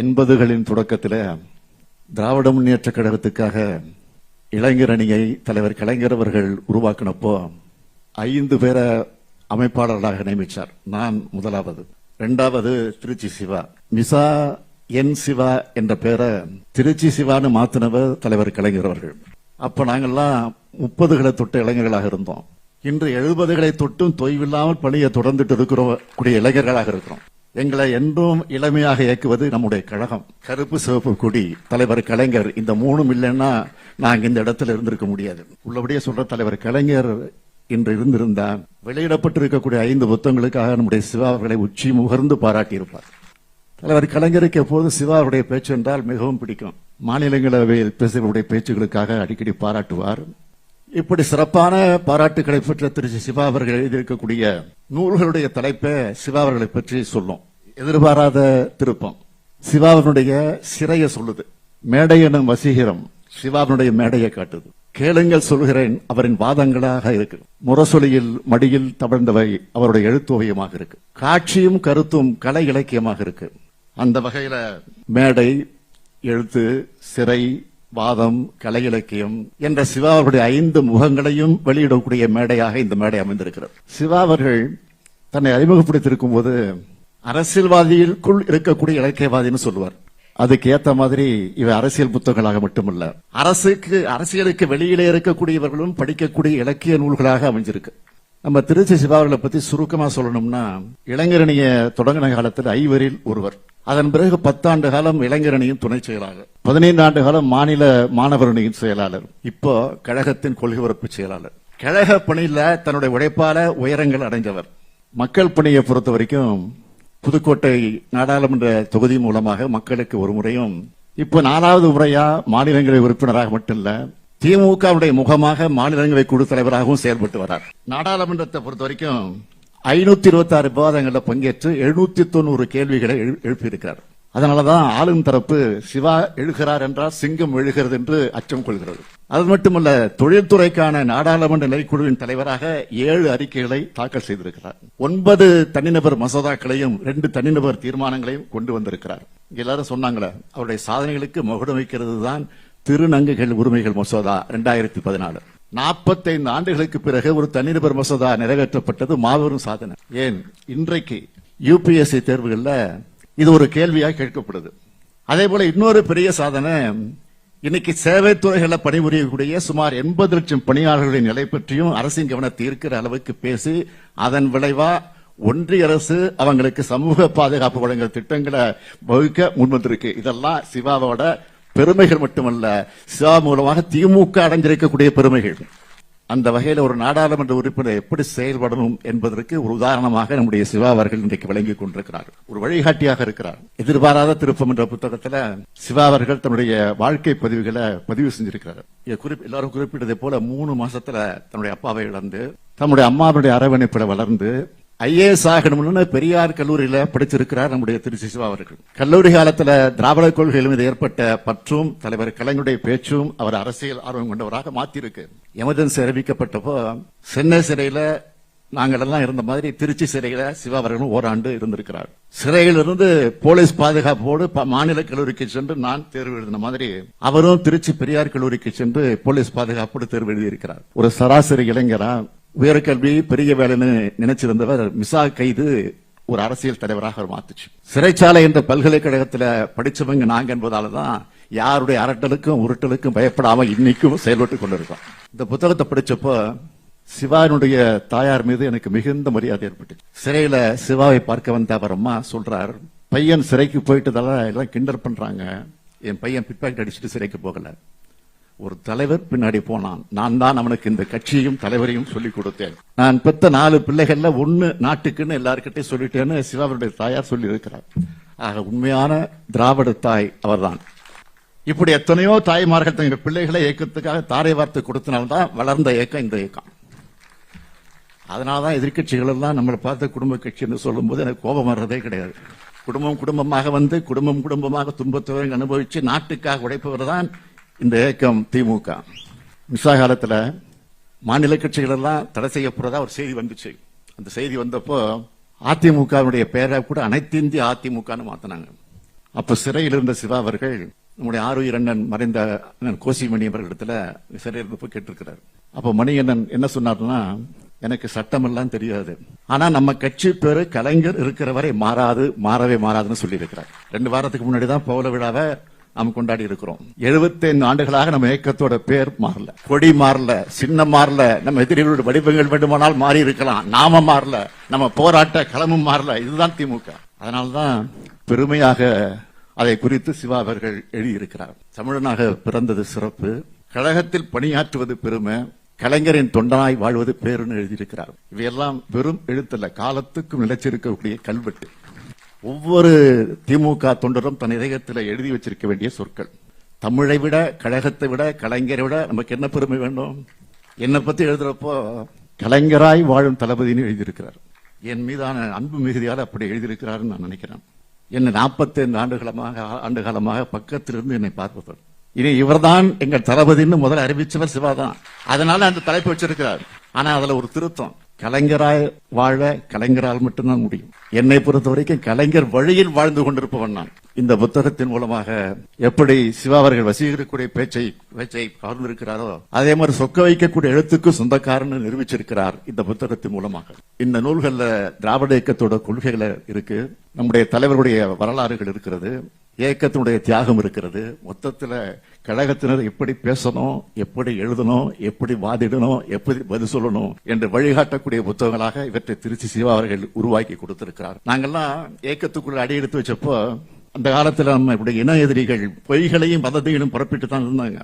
80களின் தொடக்கத்தில் திராவிட முன்னேற்ற கழகத்துக்காக இளைஞர் அணியை தலைவர் கலைஞர் அவர்கள் உருவாக்கினப்போ 5 பேரை அமைப்பாளர்களாக நியமித்தார். நான் முதலாவது. 2வது திருச்சி சிவா. மிசா என் சிவா என்ற பேரை திருச்சி சிவான்னு மாத்தினவர் தலைவர் கலைஞர் அவர்கள். அப்ப நாங்கெல்லாம் 30களை தொட்ட இளைஞர்களாக இருந்தோம். இன்று 70களை தொட்டும் தொய்வில்லாமல் பணியை தொடர்ந்துட்டு இருக்கிற இளைஞர்களாக இருக்கிறோம். எங்களை என்றும் இளமையாக இயக்குவது நம்முடைய கழகம். கருப்பு சிவப்பு கொடி, தலைவர் கலைஞர், இந்த 3 இல்லைன்னா நாங்க இந்த இடத்துல இருந்திருக்க முடியாது. உள்ளபடியே சொல்ற தலைவர் கலைஞர் இன்று இருந்திருந்தா வெளியிடப்பட்டிருக்கக்கூடிய 5 புத்தகங்களுக்காக நம்முடைய சிவா அவர்களை உச்சி முகர்ந்து பாராட்டியிருப்பார். தலைவர் கலைஞருக்கு எப்போது சிவா அவருடைய பேச்சு என்றால் மிகவும் பிடிக்கும். மாநிலங்களவையில் பேசுகளுடைய பேச்சுகளுக்காக அடிக்கடி பாராட்டுவார். இப்படி சிறப்பான பாராட்டுகளை பெற்ற திரு சிவா அவர்கள் எழுதியிருக்கக்கூடிய நூல்களுடைய தலைப்பை சிவா அவர்களை பற்றி சொல்லும். எதிர்பாராத திருப்பம் சிவாவினுடைய சிறையை சொல்லுது. மேடை எனும் வசீகரம் சிவாவினுடைய மேடையை காட்டுது. கேளுங்கள் சொல்கிறேன் அவரின் வாதங்களாக இருக்கு. முரசொலியில் மடியில் தவழ்ந்தவை அவருடைய எழுத்தோவியமாக இருக்கு. காட்சியும் கருத்தும் கலை இலக்கியமாக இருக்கு. அந்த வகையில மேடை, எழுத்து, சிறை, வாதம், கலை இலக்கியம் என்ற சிவா அவருடைய 5 முகங்களையும் வெளியிடக்கூடிய மேடையாக இந்த மேடை அமைந்திருக்கிறது. சிவா அவர்கள் தன்னை அறிமுகப்படுத்தியிருக்கும் போது அரசியல்வாதிகளுக்குள் இருக்கக்கூடிய இலக்கியவாதின்னு சொல்லுவார். அதுக்கு ஏத்த மாதிரி இவை அரசியல் புத்தகங்களாக மட்டுமல்ல, அரசியலுக்கு வெளியிலே இருக்கக்கூடியவர்களும் படிக்கக்கூடிய இலக்கிய நூல்களாக அமைஞ்சிருக்கு. நம்ம திருச்சி சிவா அவர்களை பத்தி சுருக்கமா சொல்லணும்னா, இளைஞரணிய தொடங்கின காலத்தில் 5வரில் ஒருவர். அதன் பிறகு 10 ஆண்டு காலம் இளைஞரணியின் துணை செயலாளர், 15 ஆண்டு காலம் மாநில மாணவர் அணியின் செயலாளர், இப்போ கழகத்தின் கொள்கை பரப்பு செயலாளர். கழக பணியில தன்னுடைய உழைப்பால உயரங்கள் அடைந்தவர். மக்கள் பணியை பொறுத்த வரைக்கும் புதுக்கோட்டை நாடாளுமன்ற தொகுதி மூலமாக மக்களுக்கு ஒரு முறையும், இப்போ 4வது முறையா மாநிலங்களவை உறுப்பினராக மட்டும் இல்ல, திமுகவுடைய முகமாக மாநிலங்களவை குழு தலைவராகவும் செயல்பட்டு வரார். நாடாளுமன்றத்தை பொறுத்த வரைக்கும் 526 விவாதங்களில் பங்கேற்று 790 கேள்விகளை எழுப்பியிருக்கிறார். அதனாலதான் ஆளும் தரப்பு சிவா எழுகிறார் என்றால் சிங்கம் எழுகிறது என்று அச்சம் கொள்கிறது. அது மட்டுமல்ல, தொழில்துறைக்கான நாடாளுமன்ற நிலைக்குழுவின் தலைவராக 7 அறிக்கைகளை தாக்கல் செய்திருக்கிறார். 9 தனிநபர் மசோதாக்களையும் 2 தனிநபர் தீர்மானங்களையும் கொண்டு வந்திருக்கிறார். எல்லாரும் சொன்னாங்களே, அவருடைய சாதனைகளுக்கு மகுடம் வைக்கிறது தான் திருநங்கைகள் உரிமைகள் மசோதா 2014. 45 ஆண்டுகளுக்கு பிறகு ஒரு தனிநபர் மசோதா நிறைவேற்றப்பட்டது மாபெரும் சாதனை. ஏன், இன்றைக்கு யுபிஎஸ்சி தேர்வுகள்ல இது ஒரு கேள்வியாக கேட்கப்படுது. அதே போல இன்னொரு பெரிய சாதனை, இன்னைக்கு சேவைத்துறைகளை பணிபுரியக்கூடிய சுமார் 80 லட்சம் பணியாளர்களின் நிலை பற்றியும் அரசின் கவனத்தை ஈர்க்கிற அளவுக்கு பேசி, அதன் விளைவா ஒன்றிய அரசு அவங்களுக்கு சமூக பாதுகாப்பு வழங்குற திட்டங்களை வகுக்க முன்வந்திருக்கு. இதெல்லாம் சிவாவோட பெருமைகள் மட்டுமல்ல, சிவா மூலமாக திமுக அடைஞ்சிருக்கக்கூடிய பெருமைகள். அந்த வகையில் ஒரு நாடாளுமன்ற உறுப்பினர் எப்படி செயல்படணும் என்பதற்கு ஒரு உதாரணமாக நம்முடைய சிவா அவர்கள் இன்றைக்கு விளங்கிக் கொண்டிருக்கிறார். ஒரு வழிகாட்டியாக இருக்கிறார். எதிர்பாராத திருப்பம் என்ற புத்தகத்தில் சிவா அவர்கள் தன்னுடைய வாழ்க்கை பதிவுகளை பதிவு செஞ்சிருக்கிறார். எல்லாரும் குறிப்பிட்டதை போல 3 மாசத்துல தன்னுடைய அப்பாவை இழந்து, தன்னுடைய அம்மாவுடைய அரவணைப்பில் வளர்ந்து ஐஏஎஸ் ஆகணும்னு பெரியார் கல்லூரியில படிச்சிருக்கிறார் நம்முடைய திருச்சி சிவா அவர்கள். கல்லூரி காலத்துல திராவிட கொள்கைகள் மீது ஏற்பட்ட பற்றும் தலைவர் கலைஞருடைய பேச்சும் அவர் அரசியல் ஆர்வம் கொண்டவராக மாத்திருக்கு. எமர்ஜென்சி அறிவிக்கப்பட்டப்போ சென்னை சிறையில நாங்கள் எல்லாம் இருந்த மாதிரி திருச்சி சிறையில சிவா அவர்களும் ஓராண்டு இருந்திருக்கிறார். சிறையிலிருந்து போலீஸ் பாதுகாப்போடு மாநில கல்லூரிக்கு சென்று நான் தேர்வு எழுதின மாதிரி அவரும் திருச்சி பெரியார் கல்லூரிக்கு சென்று போலீஸ் பாதுகாப்போடு தேர்வு எழுதியிருக்கிறார். ஒரு சராசரி இளைஞரா உயர்கல்வி பெரிய வேலைன்னு நினைச்சிருந்தவர் மிசா கைது ஒரு அரசியல் தலைவராக மாத்துச்சு. சிறைச்சாலை என்ற பல்கலைக்கழகத்தில் படிச்சவங்க நாங்க என்பதாலதான் யாருடைய அரட்டலுக்கும் உருட்டலுக்கும் பயப்படாம இன்னைக்கும் செயல்பட்டு கொண்டிருக்கோம். இந்த புத்தகத்தை படிச்சப்போ சிவானுடைய தாயார் மீது எனக்கு மிகுந்த மரியாதை ஏற்பட்டு, சிறையில சிவாவை பார்க்க வந்த அவர் அம்மா சொல்றார், பையன் சிறைக்கு போயிட்டதால எல்லாம் கிண்டல் பண்றாங்க, என் பையன் பிட்பாக்கெட் அடிச்சுட்டு சிறைக்கு போகல, ஒரு தலைவர் பின்னாடி போனான், நான் தான் அவனுக்கு இந்த கட்சியையும் தலைவரையும் சொல்லிக் கொடுத்தேன், நான் பெத்த 4 பிள்ளைகள்ல 1 நாட்டுக்குன்னு எல்லாருக்கிட்டையும் சொல்லிட்டேன்னு சிவாவுடைய தாயார் சொல்லி இருக்கிறார். ஆக உண்மையான திராவிட தாய் அவர்தான். இப்படி எத்தனையோ தாய்மார்கள் தங்கள் பிள்ளைகளை இயக்கத்துக்காக தாரை வார்த்தை கொடுத்தனால்தான் வளர்ந்த இயக்கம் இந்த இயக்கம். அதனாலதான் எதிர்கட்சிகள் எல்லாம் நம்மளை பார்த்து குடும்ப கட்சின்னு சொல்லும் போது எனக்கு கோபம் வர்றதே கிடையாது. குடும்பமாக வந்து குடும்பமாக துன்பத்தை அனுபவிச்சு நாட்டுக்காக உழைப்பவர் தான் இந்த இயக்கம் திமுக. மிசா காலத்துல மாநில கட்சிகள் எல்லாம் தடை செய்யப்படுறதா ஒரு செய்தி வந்துச்சு. அந்த செய்தி வந்தப்போ அதிமுகவுடைய பெயரை கூட அனைத்து இந்திய அதிமுகன்னு மாத்தினாங்க. அப்ப சிறையில் இருந்த சிவா அவர்கள் நம்முடைய ஆருயிர் அண்ணன் மறைந்த அண்ணன் கோசிமணி அவர்களிடத்துல சிறையில் இருந்தப்போ கேட்டிருக்கிறார். அப்ப மணியண்ணன் என்ன சொன்னார்னா, எனக்கு சட்டம் எல்லாம் தெரியாது, ஆனா நம்ம கட்சி பேரு கலைஞர் இருக்கிற வரை மாறாது, மாறவே மாறாதுன்னு சொல்லி இருக்கிறார். 2 வாரத்துக்கு முன்னாடி தான் பவள விழாவை நாம் கொண்டாடி இருக்கிறோம். 75 ஆண்டுகளாக நம்ம இயக்கத்தோட பேர் மாறல, கொடி மாறல, சின்னம் மாறல, நம்ம எதிரிகளுடைய வடிவங்கள் வேண்டுமானால் மாறி இருக்கலாம், நாம மாறல, நம்ம போராட்ட களமும் மாறல. இதுதான் திமுக. அதனால்தான் பெருமையாக அதை குறித்து சிவா அவர்கள் எழுதியிருக்கிறார். தமிழனாக பிறந்தது சிறப்பு, கழகத்தில் பணியாற்றுவது பெருமை, கலைஞரின் தொண்டனாய் வாழ்வது பேருன்னு எழுதியிருக்கிறார். இவையெல்லாம் வெறும் எழுத்தல்ல, காலத்துக்கும் நிலைச்சிருக்கக்கூடிய கல்வெட்டு. ஒவ்வொரு திமுக தொண்டரும் தன் இதயத்தில் எழுதி வச்சிருக்க வேண்டிய சொற்கள். தமிழை விட, கழகத்தை விட, கலைஞரை விட நமக்கு என்ன பெருமை வேண்டும்? என்னை பத்தி எழுதுறப்போ கலைஞராய் வாழும் தளபதினு எழுதியிருக்கிறார். என் மீதான அன்பு மிகுதியால் அப்படி எழுதியிருக்கிறார் நான் நினைக்கிறேன். என்ன 45 ஆண்டு காலமாக பக்கத்திலிருந்து என்னை பார்ப்பவர். இனி இவர்தான் எங்கள் தளபதினு முதல்ல அறிவிச்சவர் சிவாதான். அதனால அந்த தலைப்பு வச்சிருக்கிறார். ஆனா அதுல ஒரு திருத்தம், கலைஞராய் வாழ கலைஞரால் மட்டும்தான் முடியும். என்னை பொறுத்த வரைக்கும் கலைஞர் வழியில் வாழ்ந்து கொண்டிருப்பவன் நான். இந்த புத்தகத்தின் மூலமாக எப்படி சிவா அவர்கள் வசீகரிக்கக்கூடிய பேச்சை கவர்ந்திருக்கிறாரோ, அதே மாதிரி சொக்க வைக்கக்கூடிய எழுத்துக்கு சொந்தக்காரன்னு நிரூபிச்சிருக்கிறார் இந்த புத்தகத்தின் மூலமாக. இந்த நூல்கள்ல திராவிட இயக்கத்தோட கொள்கைகள் இருக்கு, நம்முடைய தலைவருடைய வரலாறுகள் இருக்கிறது, இயக்கத்தினுடைய தியாகம் இருக்கிறது. மொத்தத்துல கழகத்தினர் எப்படி பேசணும், எப்படி எழுதணும், எப்படி வாதிடணும், எப்படி பதில் சொல்லணும் என்று வழிகாட்டக்கூடிய புத்தகங்களாக இவற்றை திருச்சி சிவா அவர்கள் உருவாக்கி கொடுத்திருக்கிறார். நாங்கெல்லாம் இயக்கத்துக்குள்ள அடியெடுத்து வச்சப்போ அந்த காலத்துல நம்ம இப்படி இன எதிரிகள் பொய்களையும் வதந்திகளையும் பரப்பிட்டு தான் இருந்தாங்க.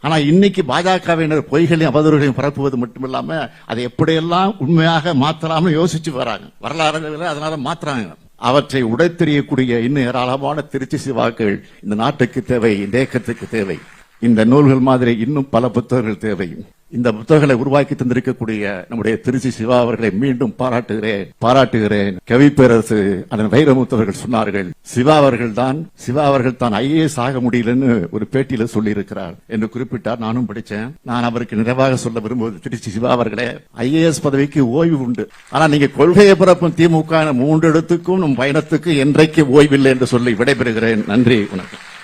ஆனா இன்னைக்கு பாஜகவினர் பொய்களையும் அவதூறுகளையும் பரப்புவது மட்டுமில்லாம அதை எப்படியெல்லாம் உண்மையாக மாத்தலாம்னு யோசிச்சு வராங்க. வரலாறுகளை அதனால மாத்துறாங்க. அவற்றை உடைத்தெறியக்கூடிய இன்னும் ஏராளமான திருச்சி சிவாக்கள் இந்த நாட்டுக்கு தேவை, இந்த இயக்கத்துக்கு தேவை. இந்த நூல்கள் மாதிரி இன்னும் பல புத்தகங்கள் தேவை. இந்த புத்தகங்களை உருவாக்கி தந்திருக்கக்கூடிய நம்முடைய திருச்சி சிவா அவர்களை மீண்டும் பாராட்டுகிறேன். கவிப்பேரரசு அதன் வைரமுத்தவர்கள் சொன்னார்கள், சிவா அவர்கள் தான் IAS ஆக முடியலன்னு ஒரு பேட்டியில சொல்லி இருக்கிறார் என்று குறிப்பிட்டார். நானும் படிச்சேன். நான் அவருக்கு நிறைவாக சொல்ல விரும்புவது, திருச்சி சிவா அவர்களே, IAS பதவிக்கு ஓய்வு உண்டு, ஆனா நீங்க கொள்கையை பிறப்பும் திமுக 3 இடத்துக்கும் நம் பயணத்துக்கு என்றைக்கு ஓய்வில்லை என்று சொல்லி விடைபெறுகிறேன். நன்றி, வணக்கம்.